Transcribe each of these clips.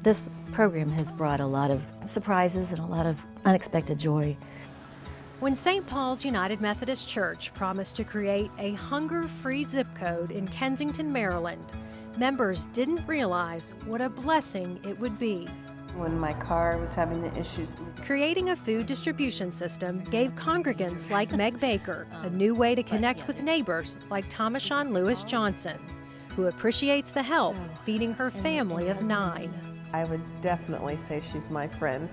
This program has brought a lot of surprises and a lot of unexpected joy. When St. Paul's United Methodist Church promised to create a hunger-free zip code in Kensington, Maryland, members didn't realize what a blessing it would be. When my car was having the issues. Creating a food distribution system gave congregants like Meg Baker a new way to connect with neighbors like Thomashawn Lewis Johnson, who appreciates the help feeding her family of 9. I would definitely say she's my friend.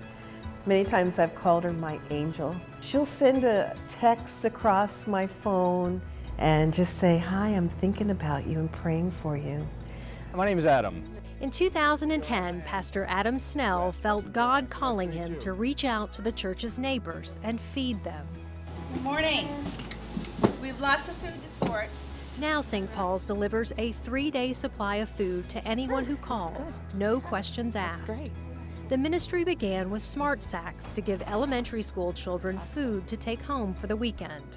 Many times I've called her my angel. She'll send a text across my phone and just say, "Hi, I'm thinking about you and praying for you." My name is Adam. In 2010, Pastor Adam Snell felt God calling him to reach out to the church's neighbors and feed them. Good morning. We have lots of food to sort. Now St. Paul's delivers a 3-day supply of food to anyone who calls, no questions asked. The ministry began with smart sacks to give elementary school children food to take home for the weekend,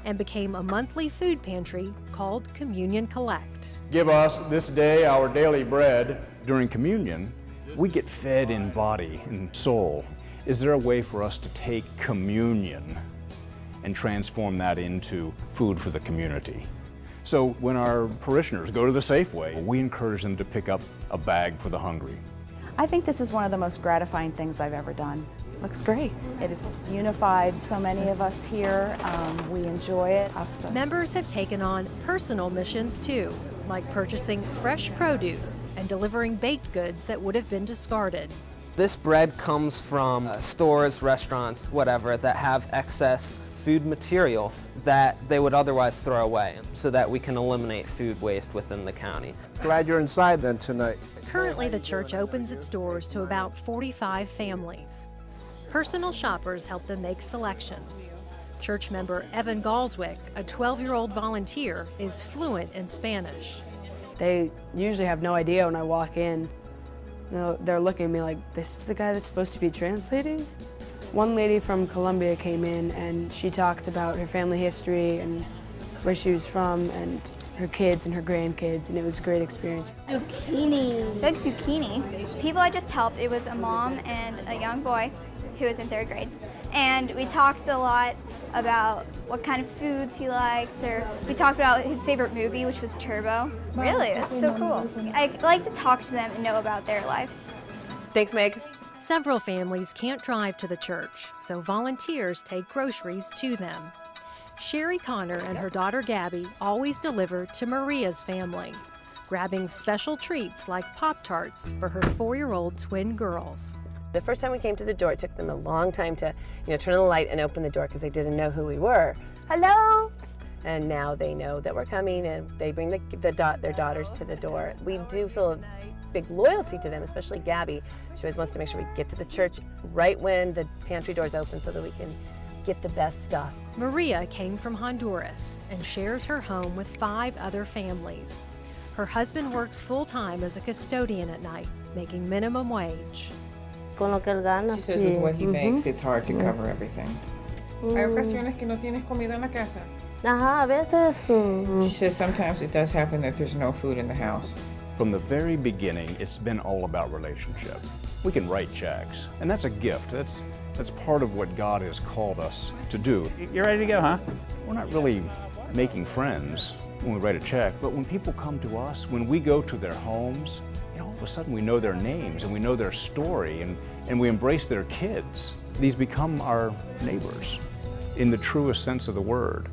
and became a monthly food pantry called Communion Collect. Give us this day our daily bread. During communion, we get fed in body and soul. Is there a way for us to take communion and transform that into food for the community? So when our parishioners go to the Safeway, we encourage them to pick up a bag for the hungry. I think this is one of the most gratifying things I've ever done. Looks great. It's unified so many of us here. We enjoy it. Members have taken on personal missions too, like purchasing fresh produce and delivering baked goods that would have been discarded. This bread comes from stores, restaurants, whatever, that have excess food material that they would otherwise throw away, so that we can eliminate food waste within the county. Glad you're inside then tonight. Currently, the church opens its doors to about 45 families. Personal shoppers help them make selections. Church member Evan Galswick, a 12-year-old volunteer, is fluent in Spanish. They usually have no idea when I walk in. They're looking at me like, this is the guy that's supposed to be translating? One lady from Colombia came in and she talked about her family history and where she was from and her kids and her grandkids, and it was a great experience. Zucchini. Big zucchini. People I just helped, it was a mom and a young boy who was in 3rd grade. And we talked a lot about what kind of foods he likes, or we talked about his favorite movie, which was Turbo. Really, that's so cool. I like to talk to them and know about their lives. Thanks, Meg. Several families can't drive to the church, so volunteers take groceries to them. Sherry Connor and her daughter Gabby always deliver to Maria's family, grabbing special treats like Pop-Tarts for her 4-year-old twin girls. The first time we came to the door, it took them a long time to, turn on the light and open the door because they didn't know who we were. Hello! And now they know that we're coming, and they bring their daughters to the door. We do feel a big loyalty to them, especially Gabby. She always wants to make sure we get to the church right when the pantry doors open so that we can get the best stuff. Maria came from Honduras and shares her home with 5 other families. Her husband works full-time as a custodian at night, making minimum wage. She says with what he makes, it's hard to cover everything. Hay ocasiones que no tienes comida en la casa. A veces. She says sometimes it does happen that there's no food in the house. From the very beginning, it's been all about relationship. We can write checks, and that's a gift. That's part of what God has called us to do. You're ready to go, huh? We're not really making friends when we write a check, but when people come to us, when we go to their homes, all of a sudden we know their names and we know their story, and we embrace their kids. These become our neighbors in the truest sense of the word.